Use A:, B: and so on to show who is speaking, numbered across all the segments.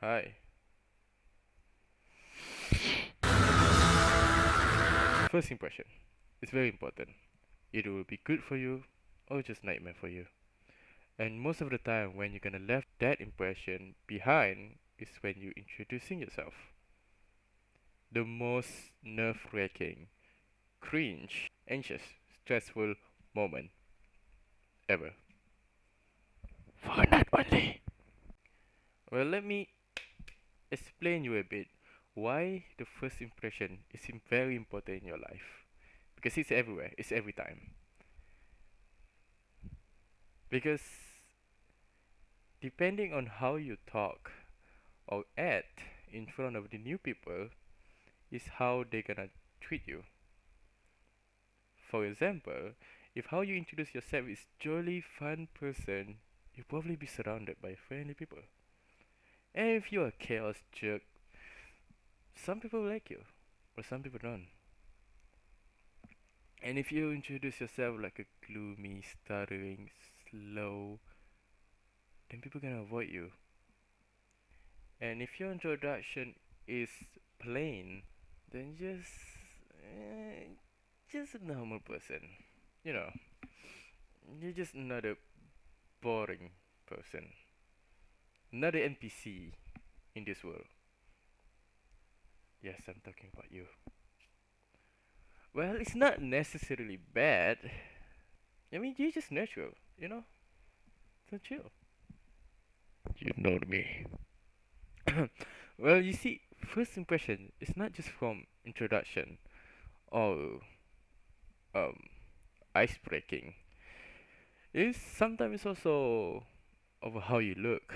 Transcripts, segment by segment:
A: Hi. First impression. It's very important. It will be good for you or just nightmare for you. And most of the time when you're gonna left that impression behind is when you introducing yourself. The most nerve wracking, cringe, anxious, stressful moment ever. For not only. Well, let me explain you a bit why the first impression is very important in your life. Because it's everywhere, it's every time. Because depending on how you talk or act in front of the new people is how they gonna treat you. For example, if how you introduce yourself is jolly fun person, you'll probably be surrounded by friendly people. And if you're a chaos jerk, some people like you, but some people don't. And if you introduce yourself like a gloomy, stuttering, slow, then people gonna avoid you. And if your introduction is plain, then just a normal person. You know, you're just another boring person, another NPC in this world. Yes, I'm talking about you. Well, it's not necessarily bad. I mean, you're just natural, you know? So chill. You know me. Well, you see, first impression is not just from introduction or um ice breaking. It's sometimes also of how you look.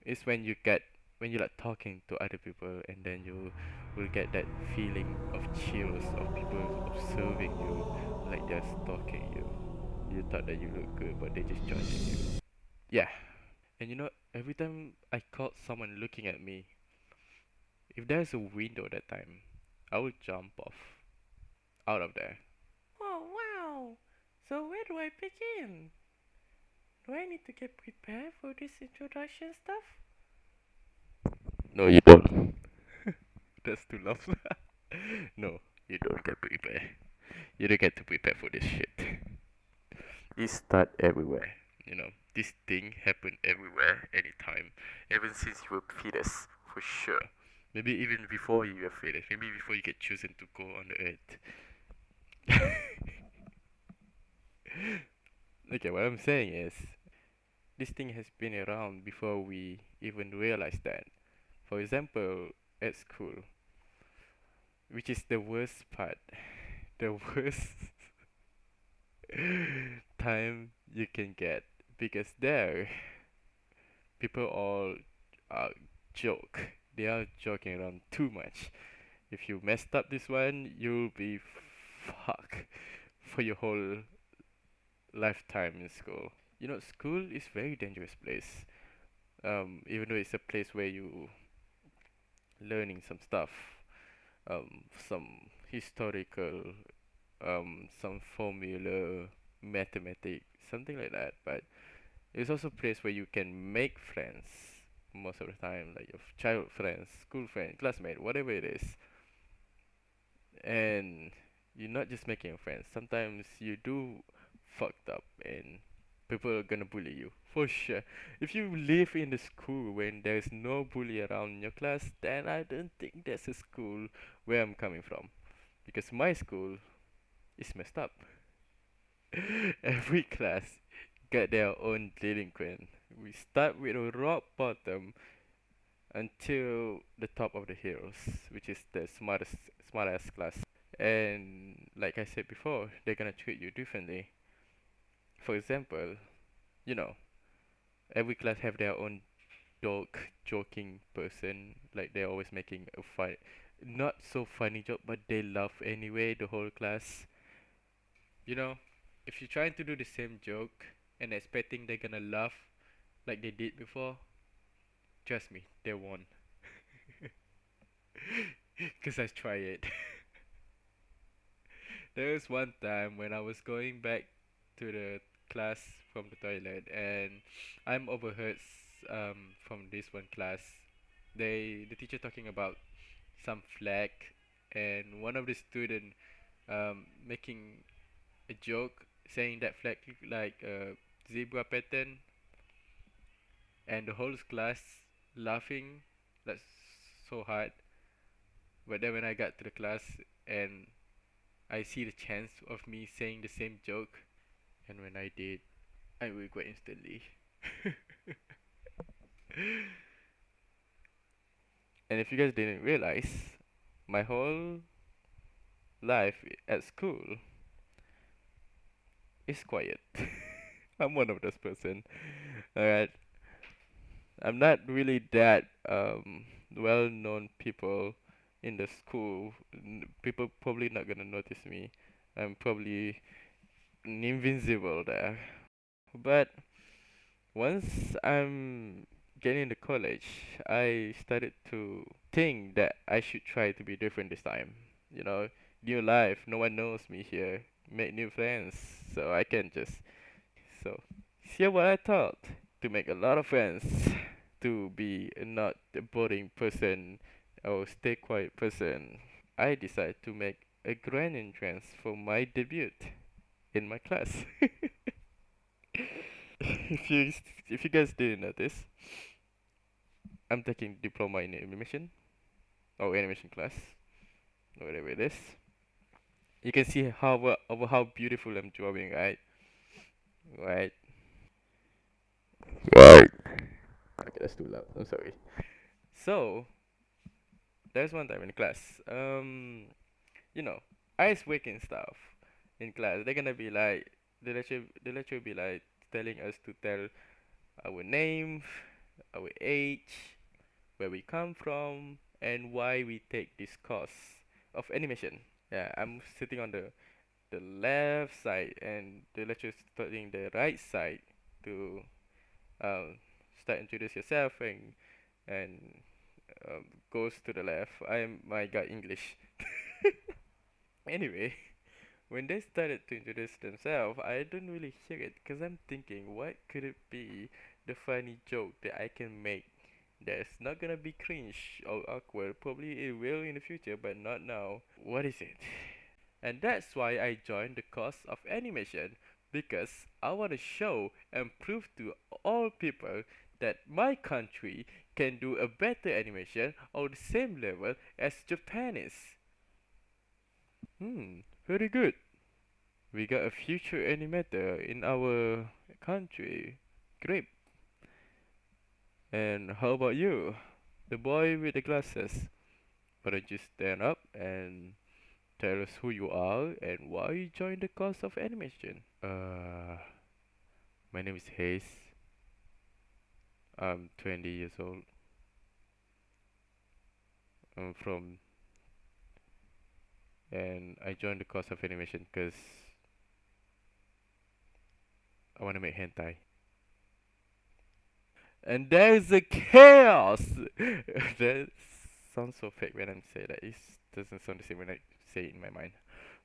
A: It's when you like talking to other people and then you will get that feeling of chills of people observing you like they're stalking you. You thought that you look good but they're just judging you. Yeah. And you know, every time I caught someone looking at me, if there's a window that time, I would jump off out of there. Oh wow! So where do I begin? Do I need to get prepared for this introduction stuff? No, you don't. That's too loud. No, you don't get prepared. You don't get to prepare for this shit. It start everywhere. You know, this thing happen everywhere, anytime. Ever since you were fetus, for sure. Maybe even before you were fetus. Maybe before you get chosen to go on the earth. Okay, what I'm saying is, this thing has been around before we even realized that. For example, at school, which is the worst part, the worst time you can get, because there people all uh, joke. They are joking around too much. If you messed up this one, you'll be fucked for your whole lifetime in school. You know, school is very dangerous place. Even though it's a place where you learning some stuff, some historical, some formula, mathematics, something like that. But it's also a place where you can make friends most of the time, like your childhood friends, school friends, classmate, whatever it is. And you're not just making friends. Sometimes you do fucked up and people are gonna bully you for sure. If you live in the school when there's no bully around in your class, then I don't think that's a school where I'm coming from. Because my school is messed up. Every class got their own delinquent. We start with a rock bottom until the top of the hills, which is the smartest class. And like I said before, they're gonna treat you differently. For example, you know, every class have their own dog joking person, like they're always making a fun, not so funny joke, but they laugh anyway. The whole class, you know, if you're trying to do the same joke and expecting they're gonna laugh like they did before, trust me, they won't. Cause I tried it. There was one time when I was going back to the class from the toilet, and I'm overheard from this one class. the teacher talking about some flag, and one of the student making a joke saying that flag look like a zebra pattern, and the whole class laughing like so hard. But then when I got to the class and I see the chance of me saying the same joke, and when I did, I regret instantly. And if you guys didn't realize, my whole life at school is quiet. I'm one of those person. Alright, I'm not really that well-known people in the school. People probably not gonna notice me. I'm probably invincible there. But once I'm getting into college, I started to think that I should try to be different this time. You know, new life, no one knows me here. Make new friends, so I can just so here what I thought to make a lot of friends, to be not a boring person or stay quiet person. I decided to make a grand entrance for my debut in my class. If you guys didn't notice, I'm taking diploma in animation or animation class, whatever it is. You can see how beautiful I'm drawing, right? Right. Right. Okay, that's too loud. I'm sorry. So there's one time in class, you know, ice breaking stuff in class. They're gonna be like the lecturer be like telling us to tell our name, our age, where we come from, and why we take this course of animation. Yeah, I'm sitting on the left side, and the lecturer is studying the right side to um, start introduce yourself and goes to the left. I am my god English. Anyway, when they started to introduce themselves, I don't really hear it because I'm thinking, what could it be the funny joke that I can make that's not gonna be cringe or awkward? Probably it will in the future, but not now. What is it? And that's why I joined the course of animation because I want to show and prove to all people that my country can do a better animation on the same level as Japan is. Very good. We got a future animator in our country. Great. And how about you? The boy with the glasses. Why don't you stand up and tell us who you are and why you joined the course of animation? My name is Hayes. I'm 20 years old. I'm from, and I joined the course of animation because I want to make hentai. And there's a chaos. That sounds so fake when I say that. It doesn't sound the same when I say it in my mind.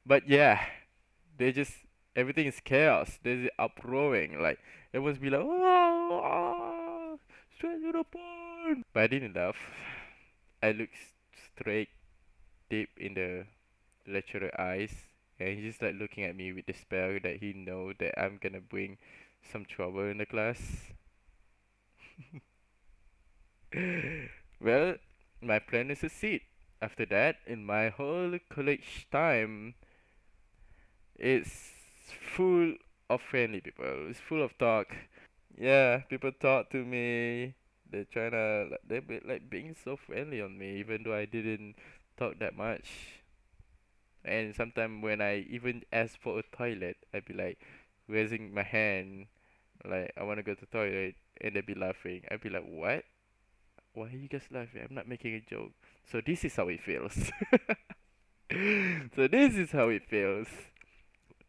A: But yeah, they just everything is chaos. There's uproaring. Like everyone's be like, oh, straight to the point. But I didn't laugh. I looked straight deep in the lecturer eyes, and he's just like looking at me with despair that he know that I'm gonna bring some trouble in the class. Well, my plan is to succeed. After that, in my whole college time, it's full of friendly people. It's full of talk. Yeah, people talk to me. They're trying to like, they're like being so friendly on me, even though I didn't talk that much. And sometimes when I even ask for a toilet, I'd be like raising my hand, like I want to go to the toilet, and they'd be laughing. I'd be like, what? Why are you guys laughing? I'm not making a joke. So this is how it feels. So this is how it feels.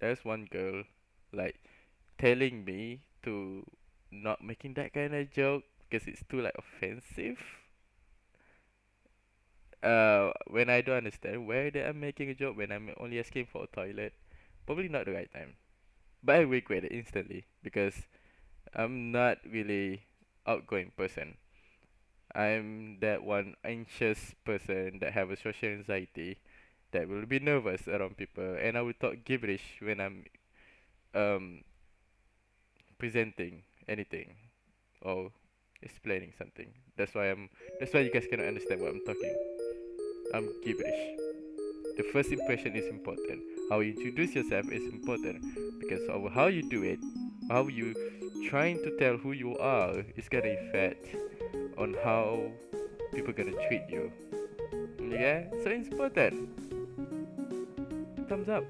A: There's one girl like telling me to not making that kind of joke because it's too like offensive. When I don't understand where they are making a joke when I'm only asking for a toilet, probably not the right time. But I regret it instantly because I'm not really outgoing person. I'm that one anxious person that have a social anxiety that will be nervous around people, and I will talk gibberish when I'm um presenting anything or explaining something. That's why I'm. That's why you guys cannot understand what I'm talking. I'm gibberish. The first impression is important. How you introduce yourself is important because of how you do it, how you trying to tell who you are is gonna affect on how people gonna treat you. Yeah, so it's important. Thumbs up.